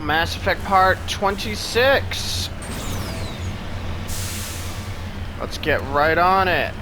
Mass Effect Part 26. Let's get right on it.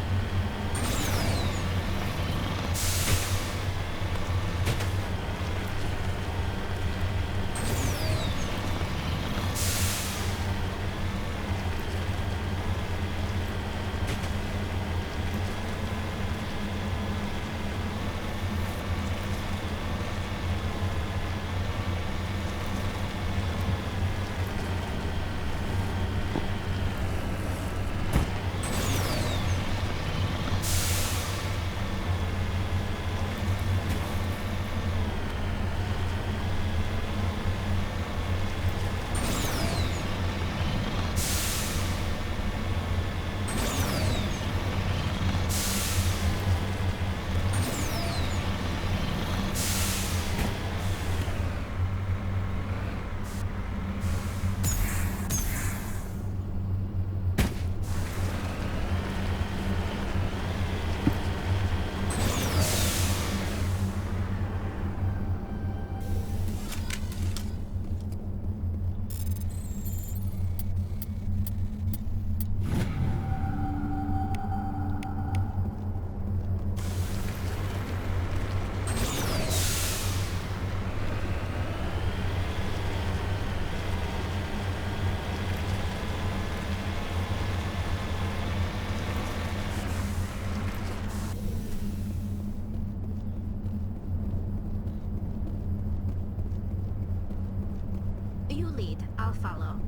You lead, I'll follow.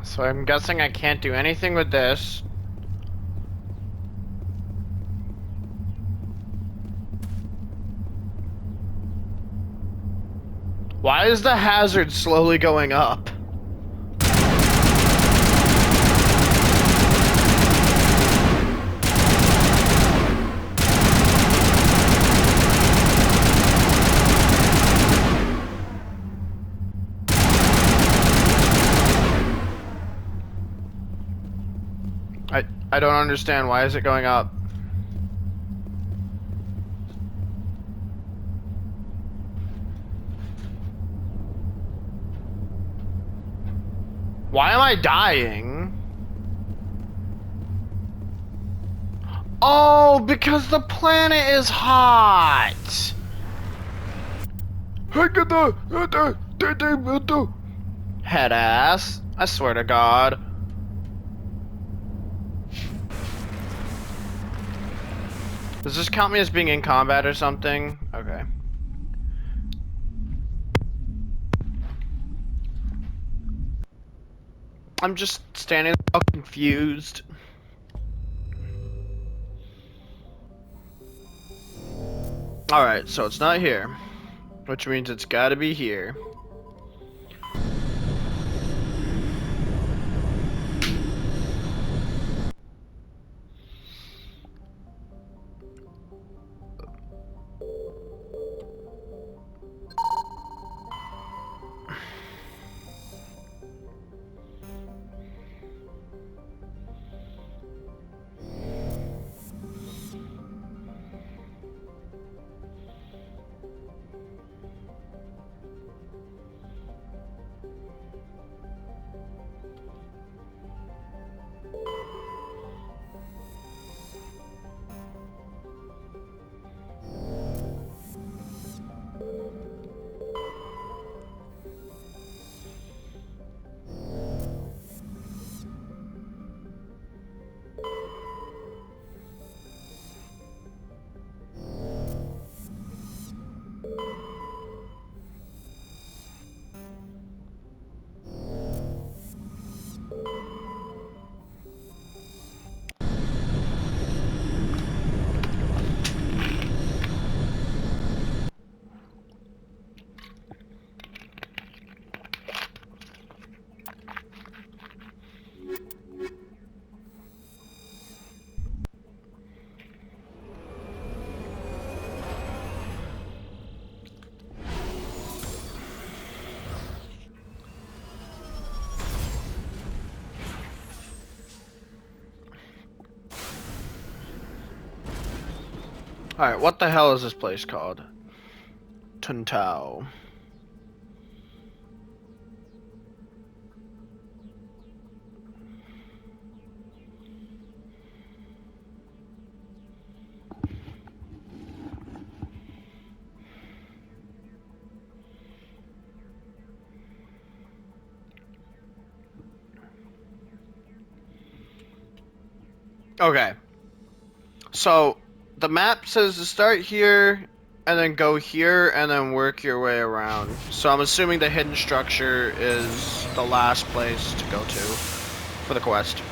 So I'm guessing I can't do anything with this. Why is the hazard slowly going up? I don't understand. Why is it going up? Why am I dying? Oh, because the planet is hot. Head ass. I swear to God. Does this count me as being in combat or something? Okay. I'm just standing there confused. Alright, so it's not here. Which means it's gotta be here. Alright, what the hell is this place called? Tuntao. Okay. So the map says to start here and then go here and then work your way around. So I'm assuming the hidden structure is the last place to go to for the quest.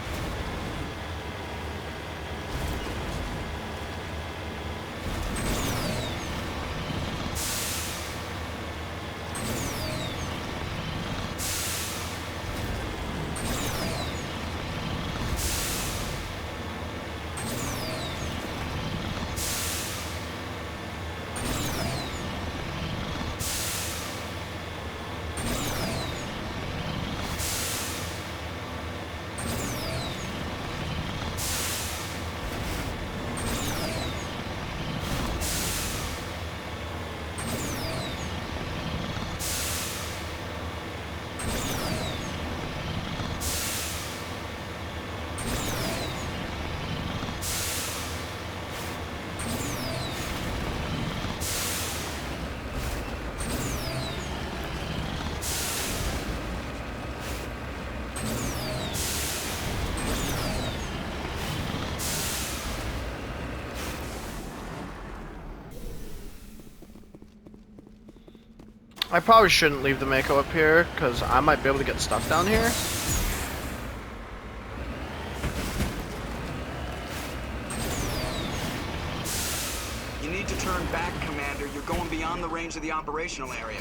I probably shouldn't leave the Mako up here, because I might be able to get stuff down here. You need to turn back, Commander. You're going beyond the range of the operational area.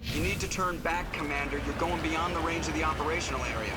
You need to turn back, Commander. You're going beyond the range of the operational area.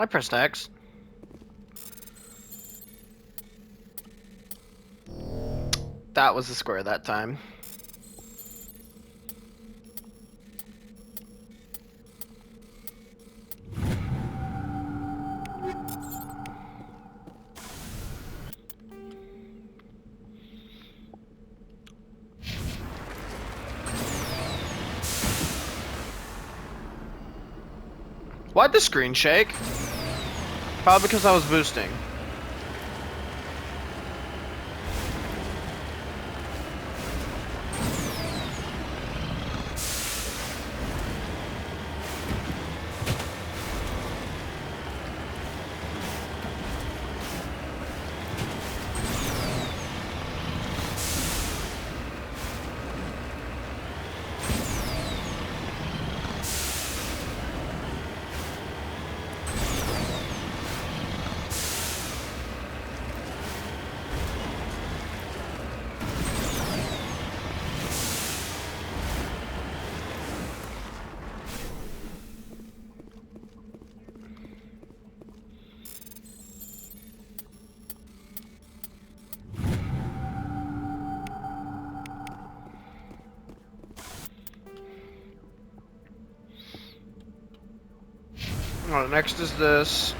I pressed X. That was the square that time. Why'd the screen shake? Probably because I was boosting. Alright, next is this.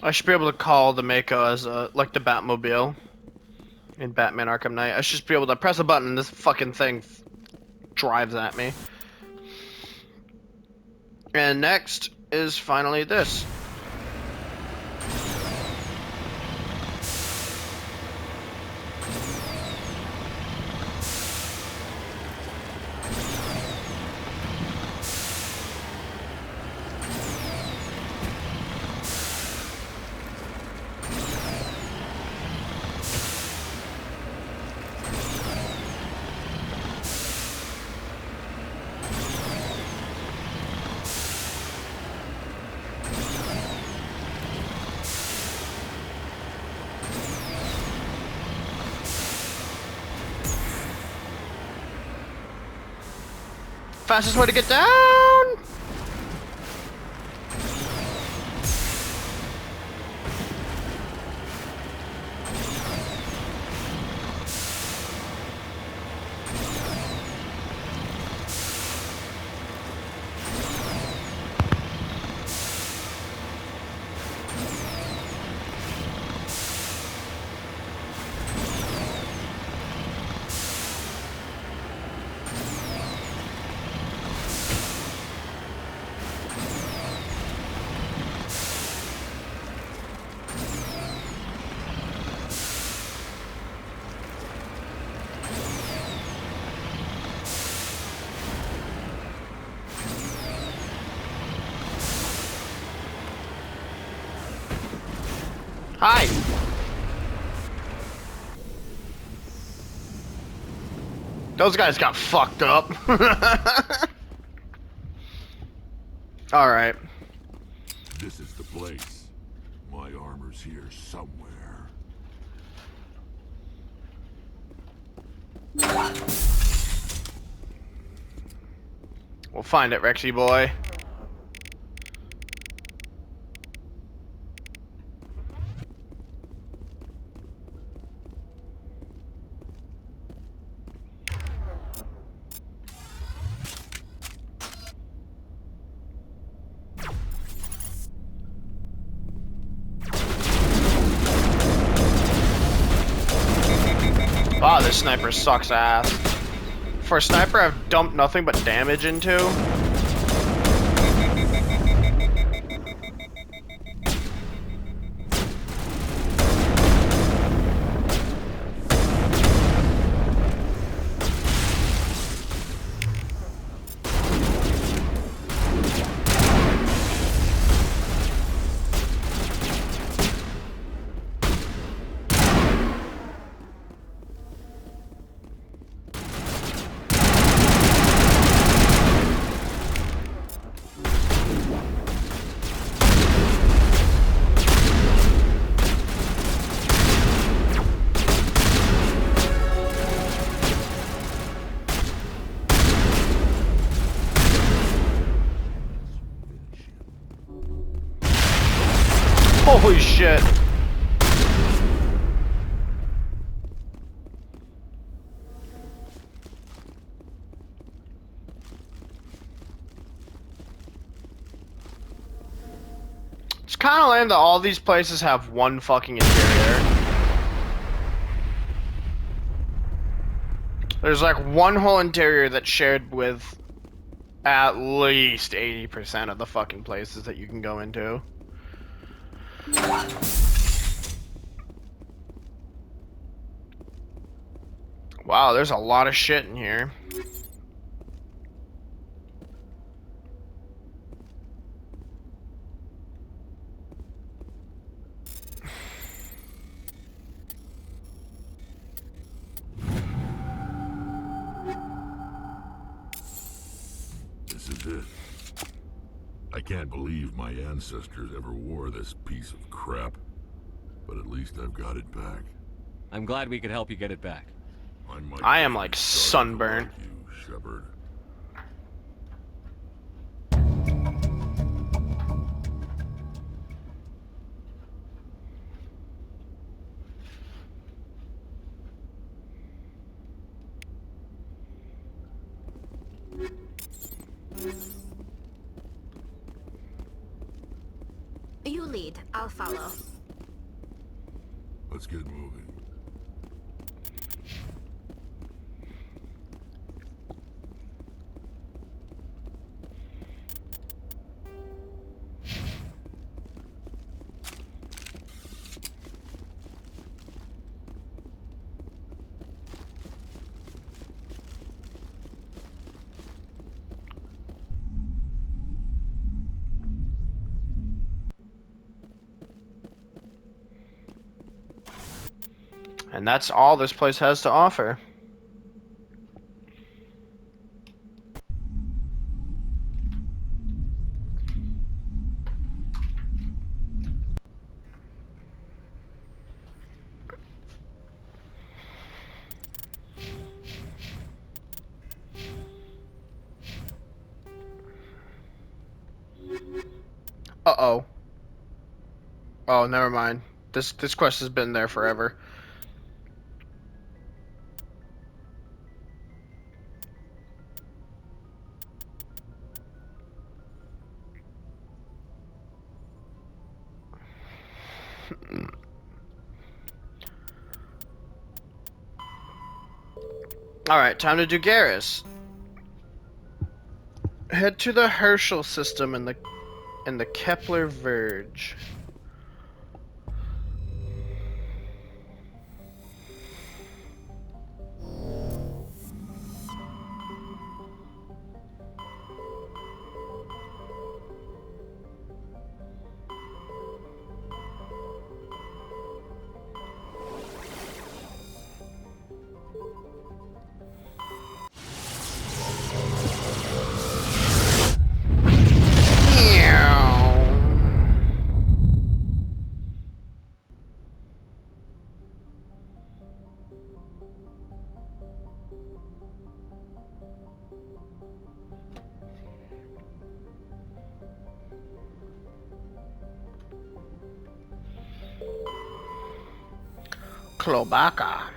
I should be able to call the Mako as like the Batmobile in Batman Arkham Knight. I should just be able to press a button and this fucking thing drives at me. And next is finally this. Fastest way to get down! Hi! Those guys got fucked up. Alright. This is the place. My armor's here somewhere. We'll find it, Rexy boy. Wow, this sniper sucks ass. For a sniper, I've dumped nothing but damage into. Holy shit. It's kind of lame that all these places have one fucking interior. There's like one whole interior that's shared with at least 80% of the fucking places that you can go into. Wow, there's a lot of shit in here. This is it. I can't believe my ancestors ever wore this piece of crap. But at least I've got it back. I'm glad we could help you get it back. I am like sunburned. Like you, Shepard. You lead, I'll follow. Let's get moving. And that's all this place has to offer. Uh-oh. Oh, never mind. This quest has been there forever. Alright, time to do Garrus. Head to the Herschel system in the Kepler Verge. Cloaca.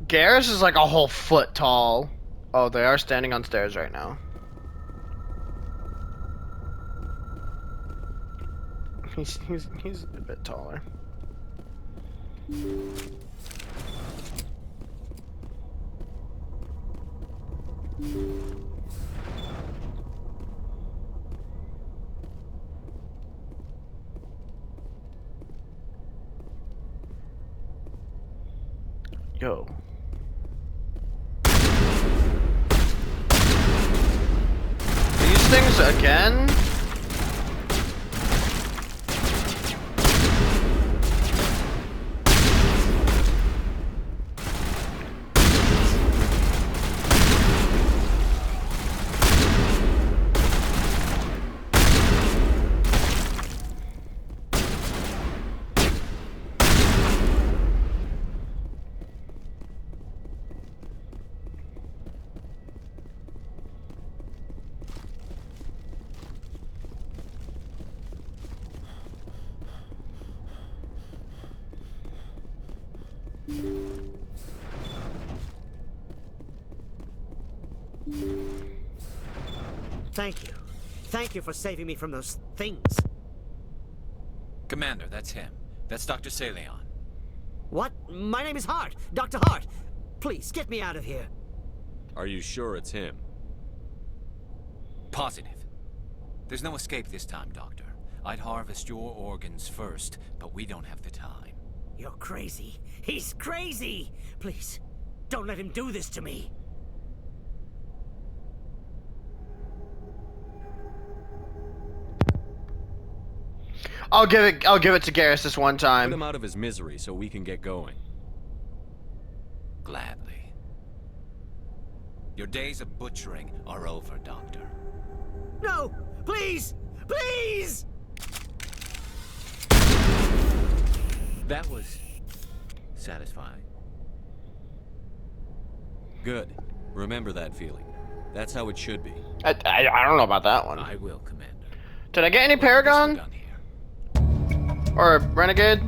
Garrus is like a whole foot tall. Oh, they are standing on stairs right now. He's a bit taller. Yo. These things again? Thank you. Thank you for saving me from those things. Commander, that's him. That's Dr. Saleon. What? My name is Hart. Dr. Hart. Please, get me out of here. Are you sure it's him? Positive. There's no escape this time, Doctor. I'd harvest your organs first, but we don't have the time. You're crazy. He's crazy! Please, don't let him do this to me. I'll give it to Garrus this one Put time. him out of his misery so we can get going. Gladly. Your days of butchering are over, Doctor. No! Please! Please! That was satisfying. Good. Remember that feeling. That's how it should be. I don't know about that one. I will, Commander. Did I get any Well, I guess we're Paragon done here. or Renegade?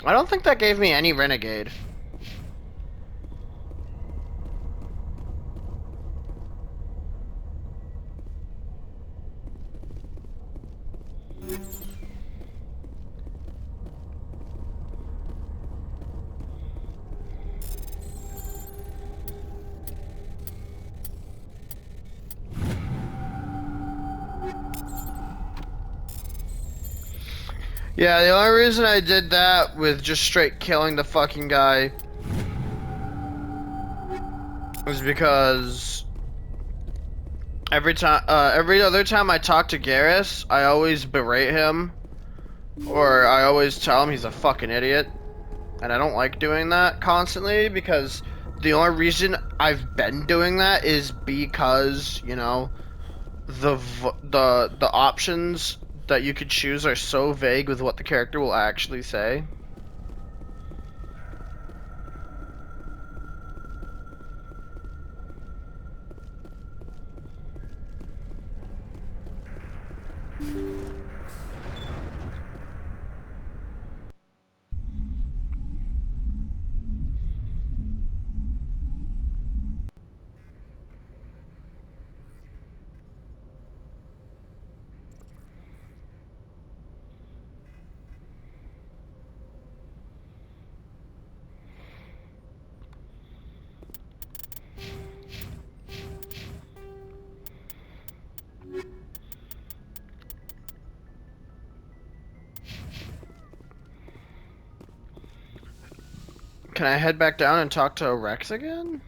I don't think that gave me any Renegade. Yeah, the only reason I did that with just straight killing the fucking guy was because every other time I talk to Garrus, I always berate him, or I always tell him he's a fucking idiot, and I don't like doing that constantly because the only reason I've been doing that is because, you know, the options that you could choose are so vague with what the character will actually say. Can I head back down and talk to Rex again?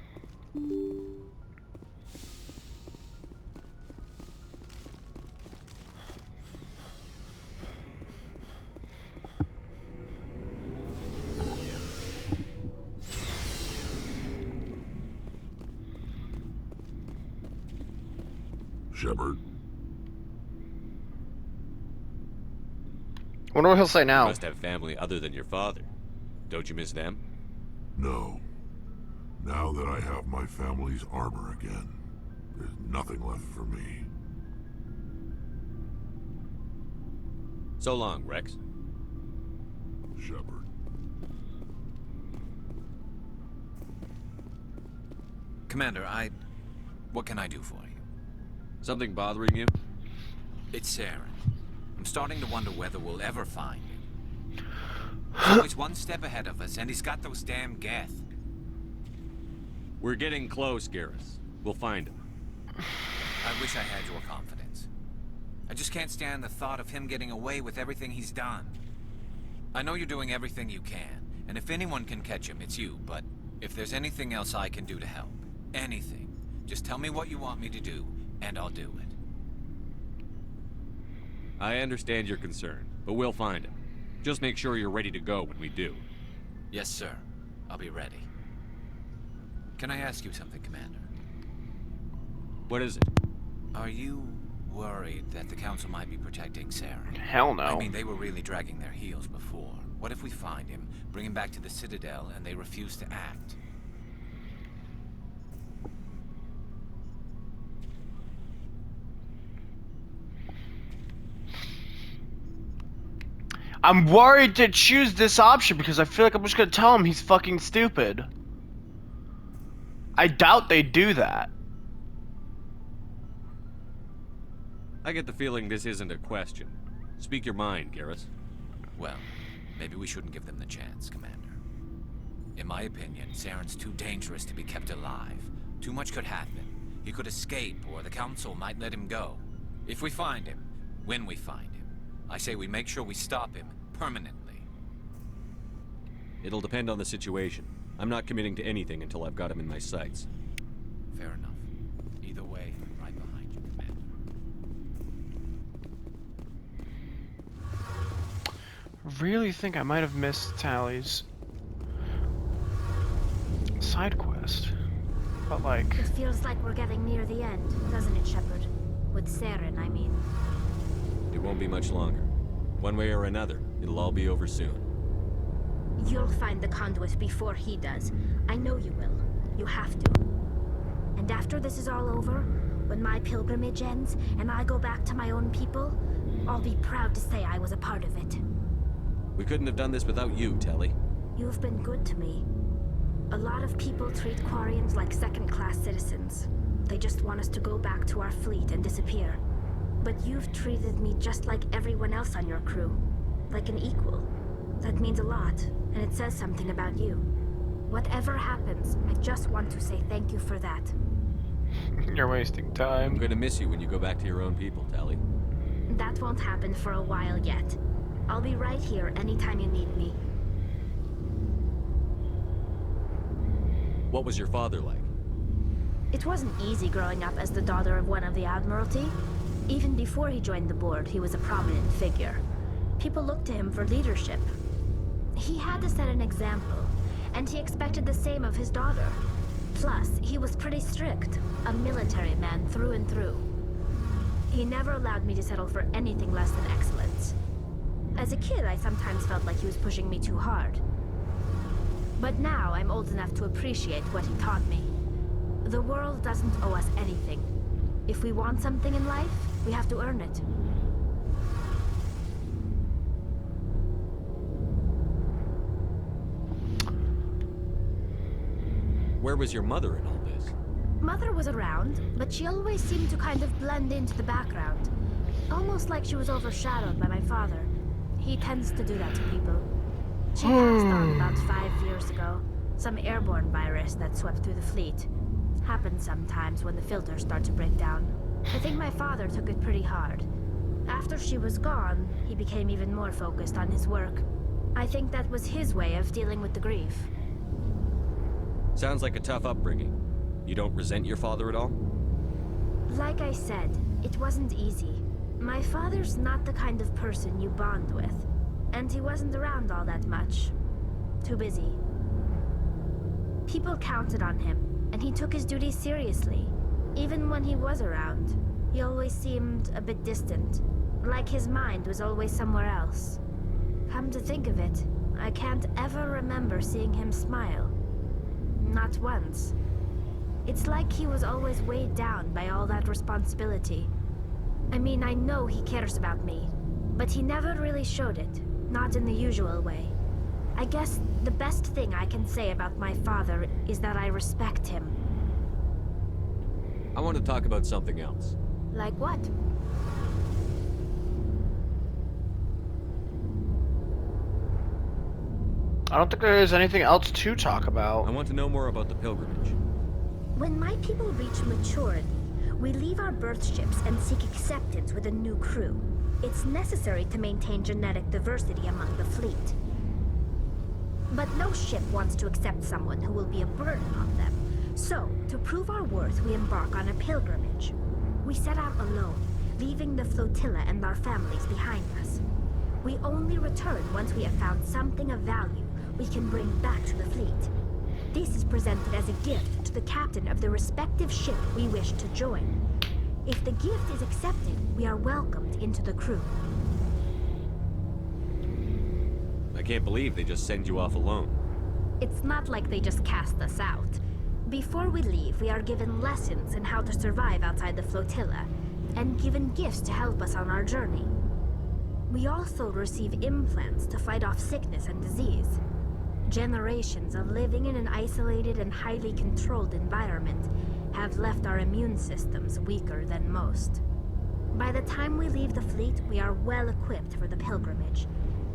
Shepard, Wonder what he'll say You now. must have family other than your father. Don't you miss them? no. Now that I have my family's armor again, there's nothing left for me. So long, Rex. Shepard. Commander, what can I do for you? Something bothering you? It's Saren. I'm starting to wonder whether we'll ever find him. He's always one step ahead of us, and he's got those damn Geth. We're getting close, Garrus. We'll find him. I wish I had your confidence. I just can't stand the thought of him getting away with everything he's done. I know you're doing everything you can, and if anyone can catch him, it's you, but if there's anything else I can do to help, anything, just tell me what you want me to do, and I'll do it. I understand your concern, but we'll find him. Just make sure you're ready to go when we do. Yes, sir. I'll be ready. Can I ask you something, Commander? What is it? Are you worried that the Council might be protecting Saren? Hell no. I mean, they were really dragging their heels before. What if we find him, bring him back to the Citadel, and they refuse to act? I'm worried to choose this option because I feel like I'm just gonna tell him he's fucking stupid. I doubt they do that. I get the feeling this isn't a question. Speak your mind, Garrus. Well, maybe we shouldn't give them the chance, Commander. In my opinion, Saren's too dangerous to be kept alive. Too much could happen. He could escape, or the Council might let him go. If we find him, when we find him, I say we make sure we stop him permanently. It'll depend on the situation. I'm not committing to anything until I've got him in my sights. Fair enough. Either way, I'm right behind you, Commander. Really think I might have missed Tally's side quest. But like, It feels like we're getting near the end, doesn't it, Shepard? With Saren, I mean. It won't be much longer. One way or another, it'll all be over soon. You'll find the conduit before he does. I know you will. You have to. And after this is all over, when my pilgrimage ends and I go back to my own people, I'll be proud to say I was a part of it. We couldn't have done this without you, Tali. You've been good to me. A lot of people treat Quarians like second-class citizens. They just want us to go back to our fleet and disappear. But you've treated me just like everyone else on your crew. Like an equal. That means a lot, and it says something about you. Whatever happens, I just want to say thank you for that. you're wasting I'm time. going to miss you when you go back to your own people, Tali. That won't happen for a while yet. I'll be right here anytime you need me. What was your father like? It wasn't easy growing up as the daughter of one of the Admiralty. Even before he joined the board, he was a prominent figure. People looked to him for leadership. He had to set an example, and he expected the same of his daughter. Plus, he was pretty strict, a military man through and through. He never allowed me to settle for anything less than excellence. As a kid, I sometimes felt like he was pushing me too hard. But now I'm old enough to appreciate what he taught me. The world doesn't owe us anything. If we want something in life, we have to earn it. Where was your mother in all this? Mother was around, but she always seemed to kind of blend into the background. Almost like she was overshadowed by my father. He tends to do that to people. She passed on about 5 years ago. Some airborne virus that swept through the fleet. Happens sometimes when the filters start to break down. I think my father took it pretty hard. After she was gone, he became even more focused on his work. I think that was his way of dealing with the grief. Sounds like a tough upbringing. You don't resent your father at all? Like I said, it wasn't easy. My father's not the kind of person you bond with. And he wasn't around all that much. Too busy. People counted on him, and he took his duties seriously. Even when he was around, he always seemed a bit distant. Like his mind was always somewhere else. Come to think of it, I can't ever remember seeing him smile. Not once. It's like he was always weighed down by all that responsibility. I mean, I know he cares about me, but he never really showed it. Not in the usual way. I guess the best thing I can say about my father is that I respect him. I want to talk about something else. Like what? I don't think there is anything else to talk I about. want to know more about the pilgrimage. When my people reach maturity, we leave our birth ships and seek acceptance with a new crew. It's necessary to maintain genetic diversity among the fleet. But no ship wants to accept someone who will be a burden on them. So, to prove our worth, we embark on a pilgrimage. We set out alone, leaving the flotilla and our families behind us. We only return once we have found something of value we can bring back to the fleet. This is presented as a gift to the captain of the respective ship we wish to join. If the gift is accepted, we are welcomed into the crew. I can't believe they just send you off alone. It's not like they just cast us out. Before we leave, we are given lessons in how to survive outside the flotilla, and given gifts to help us on our journey. We also receive implants to fight off sickness and disease. Generations of living in an isolated and highly controlled environment have left our immune systems weaker than most. By the time we leave the fleet, we are well equipped for the pilgrimage.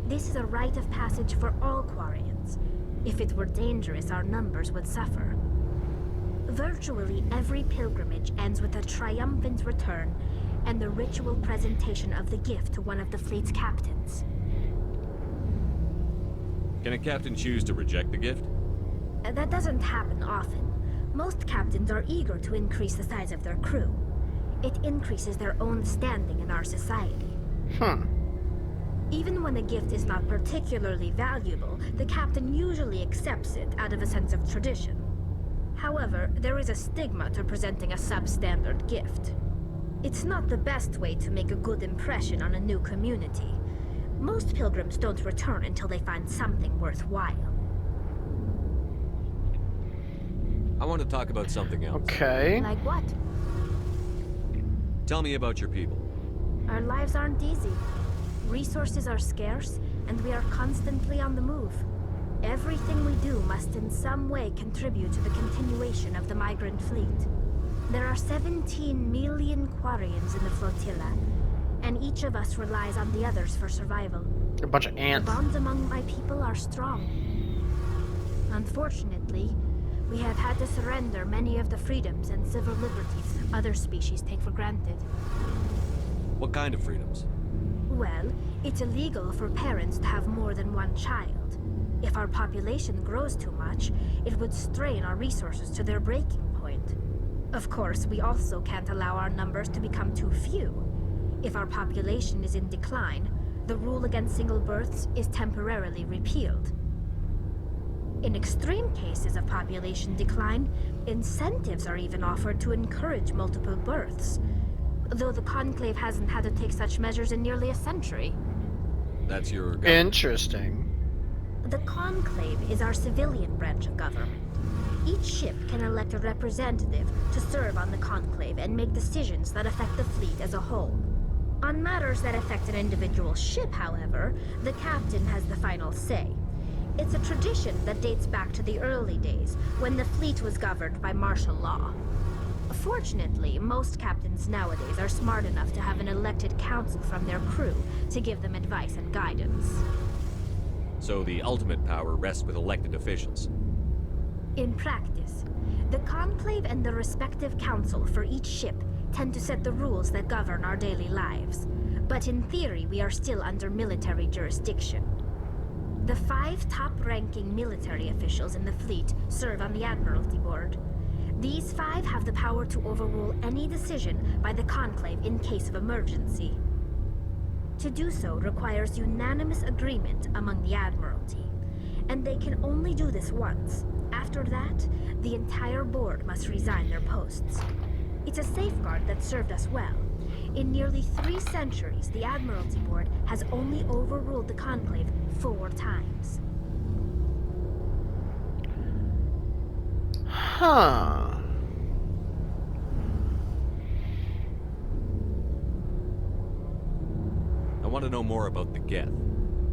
This is a rite of passage for all Quarians. If it were dangerous, our numbers would suffer. Virtually every pilgrimage ends with a triumphant return and the ritual presentation of the gift to one of the fleet's captains. Can a captain choose to reject the gift? That doesn't happen often. Most captains are eager to increase the size of their crew. It increases their own standing in our society. Even when a gift is not particularly valuable, the captain usually accepts it out of a sense of tradition. However, there is a stigma to presenting a substandard gift. It's not the best way to make a good impression on a new community. Most pilgrims don't return until they find something worthwhile. I want to talk about something else. Okay. Like what? Tell me about your people. Our lives aren't easy. Resources are scarce, and we are constantly on the move. Everything we do must in some way contribute to the continuation of the migrant fleet. There are 17 million Quarians in the flotilla, and each of us relies on the others for survival. A bunch of The ants. bonds among my people are strong. Unfortunately, we have had to surrender many of the freedoms and civil liberties other species take for granted. What kind of freedoms? Well, it's illegal for parents to have more than one child. If our population grows too much, it would strain our resources to their breaking point. Of course, we also can't allow our numbers to become too few. If our population is in decline, the rule against single births is temporarily repealed. In extreme cases of population decline, incentives are even offered to encourage multiple births, though the Conclave hasn't had to take such measures in nearly a century. That's your government. Interesting. The Conclave is our civilian branch of government. Each ship can elect a representative to serve on the Conclave and make decisions that affect the fleet as a whole. On matters that affect an individual ship, however, the captain has the final say. It's a tradition that dates back to the early days, when the fleet was governed by martial law. Fortunately, most captains nowadays are smart enough to have an elected council from their crew to give them advice and guidance. So the ultimate power rests with elected officials. In practice, the Conclave and the respective council for each ship tend to set the rules that govern our daily lives. But in theory, we are still under military jurisdiction. The 5 top-ranking military officials in the fleet serve on the Admiralty Board. These 5 have the power to overrule any decision by the Conclave in case of emergency. To do so requires unanimous agreement among the Admiralty, and they can only do this once. After that, the entire board must resign their posts. It's a safeguard that served us well. In nearly 3 centuries, the Admiralty Board has only overruled the Conclave 4 times. Huh. I want to know more about the Geth.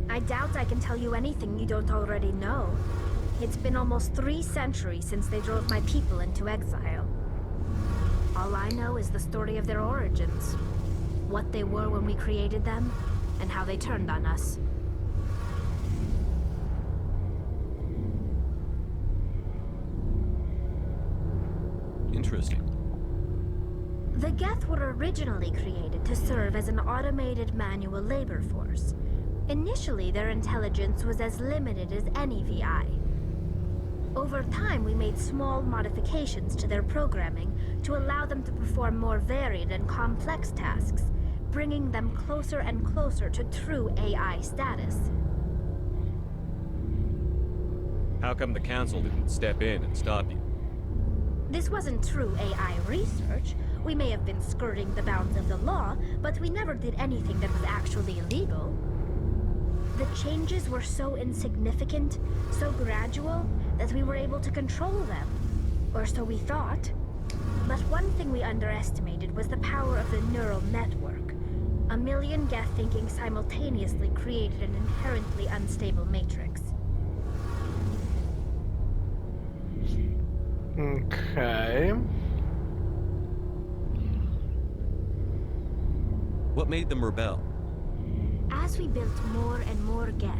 I doubt I can tell you anything you don't already know. It's been almost 3 centuries since they drove my people into exile. All I know is the story of their origins. What they were when we created them, and how they turned on us. Interesting. The Geth were originally created to serve as an automated manual labor force. Initially, their intelligence was as limited as any VI. Over time, we made small modifications to their programming to allow them to perform more varied and complex tasks, bringing them closer and closer to true AI status. How come the Council didn't step in and stop you? This wasn't true AI research. We may have been skirting the bounds of the law, but we never did anything that was actually illegal. The changes were so insignificant, so gradual, that we were able to control them. Or so we thought. But one thing we underestimated was the power of the neural network. A million Geth thinking simultaneously created an inherently unstable matrix. Okay. What made them rebel? As we built more and more Geth,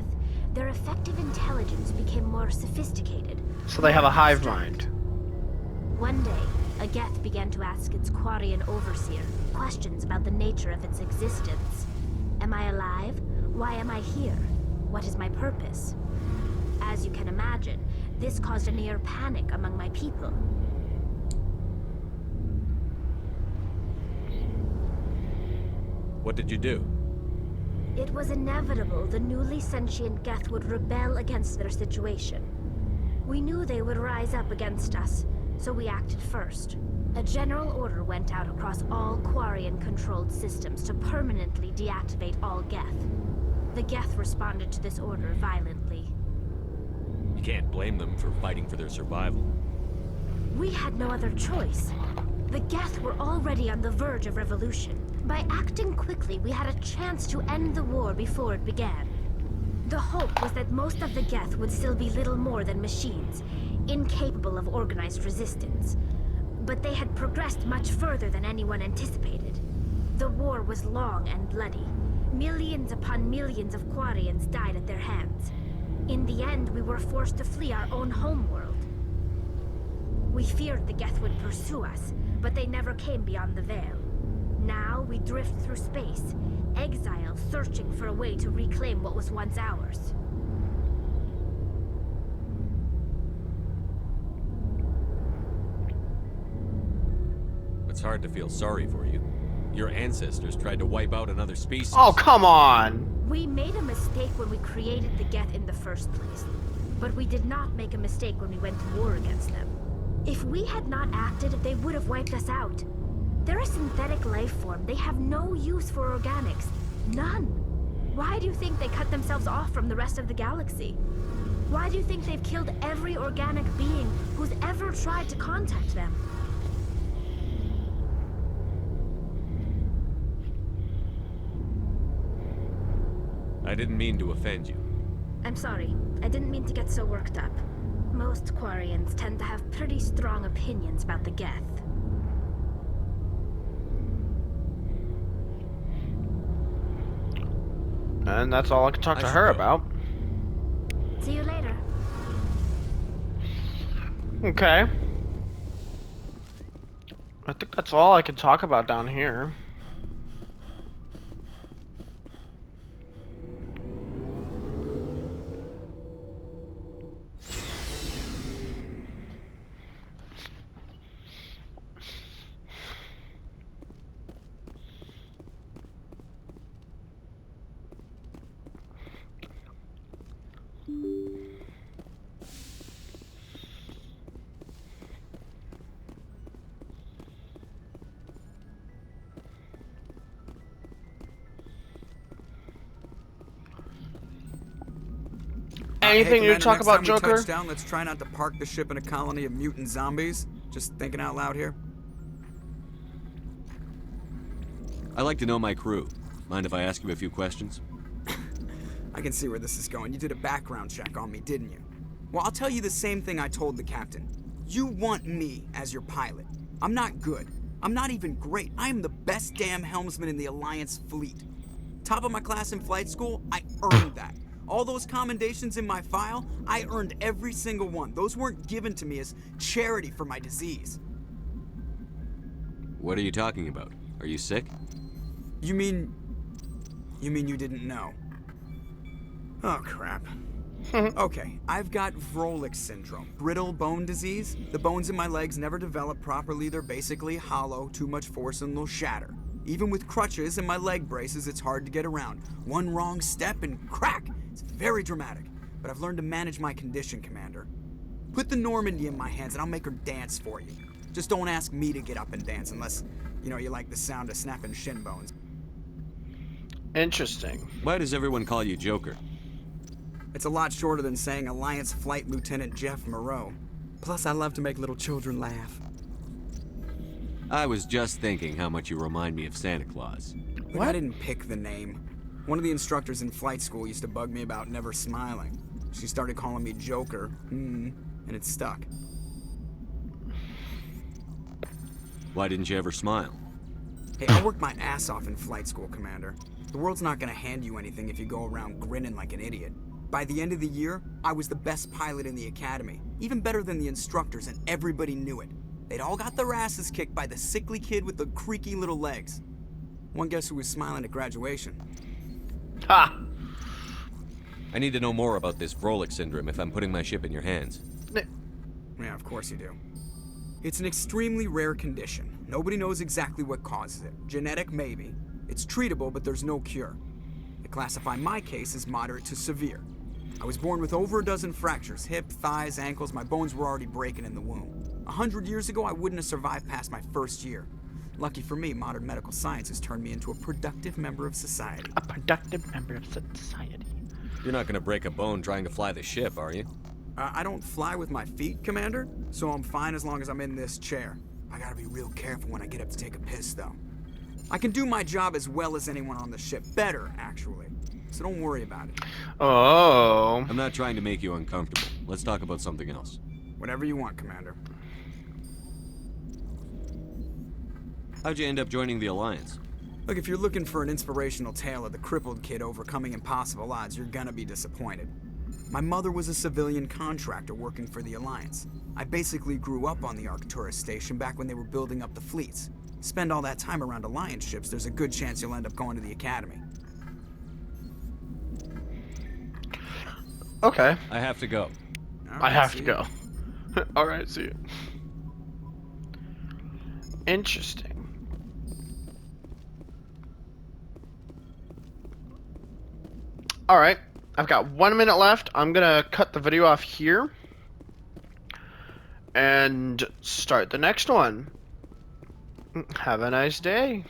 their effective intelligence became more sophisticated. So they have a hive abstract. mind. One day, a Geth began to ask its Quarian overseer questions about the nature of its existence. Am I alive? Why am I here? What is my purpose? As you can imagine, this caused a near panic among my people. What did you do? It was inevitable the newly sentient Geth would rebel against their situation. We knew they would rise up against us, so we acted first. A general order went out across all Quarian-controlled systems to permanently deactivate all Geth. The Geth responded to this order violently. You can't blame them for fighting for their survival. We had no other choice. The Geth were already on the verge of revolution. By acting quickly, we had a chance to end the war before it began. The hope was that most of the Geth would still be little more than machines, incapable of organized resistance. But they had progressed much further than anyone anticipated. The war was long and bloody. Millions upon millions of Quarians died at their hands. In the end, we were forced to flee our own homeworld. We feared the Geth would pursue us, but they never came beyond the Veil. Now we drift through space, exile searching for a way to reclaim what was once ours. It's hard to feel sorry for you. Your ancestors tried to wipe out another species. Oh, come on! We made a mistake when we created the Geth in the first place. But we did not make a mistake when we went to war against them. If we had not acted, they would have wiped us out. They're a synthetic life form. They have no use for organics. None. Why do you think they cut themselves off from the rest of the galaxy? Why do you think they've killed every organic being who's ever tried to contact them? I didn't mean to offend you. I'm sorry. I didn't mean to get so worked up. Most Quarians tend to have pretty strong opinions about the Geth. And that's all I can talk I to should her go. about. See you later. Okay. I think that's all I can talk about down here. Anything you Commander, talk next about, time we Joker? touch down, let's try not to park the ship in a colony of mutant zombies. Just thinking out loud here. I like to know my crew. Mind if I ask you a few questions? I can see where this is going. You did a background check on me, didn't you? Well, I'll tell you the same thing I told the captain. You want me as your pilot. I'm not good. I'm not even great. I am the best damn helmsman in the Alliance fleet. Top of my class in flight school, I earned that. All those commendations in my file, I earned every single one. Those weren't given to me as charity for my disease. What are you talking about? Are you sick? You mean you didn't know? Oh, crap. Okay, I've got Vrolik syndrome, brittle bone disease. The bones in my legs never develop properly. They're basically hollow, too much force and they'll shatter. Even with crutches and my leg braces, it's hard to get around. One wrong step and crack! It's very dramatic, but I've learned to manage my condition, Commander. Put the Normandy in my hands and I'll make her dance for you. Just don't ask me to get up and dance unless, you like the sound of snapping shin bones. Interesting. Why does everyone call you Joker? It's a lot shorter than saying Alliance Flight Lieutenant Jeff Moreau. Plus, I love to make little children laugh. I was just thinking how much you remind me of Santa Claus. But I didn't pick the name. One of the instructors in flight school used to bug me about never smiling. She started calling me Joker, and it stuck. Why didn't you ever smile? Hey, I worked my ass off in flight school, Commander. The world's not gonna hand you anything if you go around grinning like an idiot. By the end of the year, I was the best pilot in the academy, even better than the instructors, and everybody knew it. They'd all got their asses kicked by the sickly kid with the creaky little legs. One guess who was smiling at graduation? Ha! I need to know more about this Vrolik syndrome if I'm putting my ship in your hands. Yeah, of course you do. It's an extremely rare condition. Nobody knows exactly what causes it. Genetic, maybe. It's treatable, but there's no cure. They classify my case as moderate to severe. I was born with over a dozen fractures, hip, thighs, ankles. My bones were already breaking in the womb. 100 years ago, I wouldn't have survived past my first year. Lucky for me, modern medical science has turned me into a productive member of society. A productive member of society. You're not gonna break a bone trying to fly the ship, are you? I don't fly with my feet, Commander, so I'm fine as long as I'm in this chair. I gotta be real careful when I get up to take a piss, though. I can do my job as well as anyone on the ship. Better, actually. So don't worry about it. Oh. I'm not trying to make you uncomfortable. Let's talk about something else. Whatever you want, Commander. How'd you end up joining the Alliance? Look, if you're looking for an inspirational tale of the crippled kid overcoming impossible odds, you're gonna be disappointed. My mother was a civilian contractor working for the Alliance. I basically grew up on the Arcturus station back when they were building up the fleets. Spend all that time around Alliance ships, there's a good chance you'll end up going to the Academy. Okay. I have to go. All I right, have see to ya. go. Alright, see you. Interesting. Alright, I've got 1 minute left. I'm gonna cut the video off here and start the next one. Have a nice day.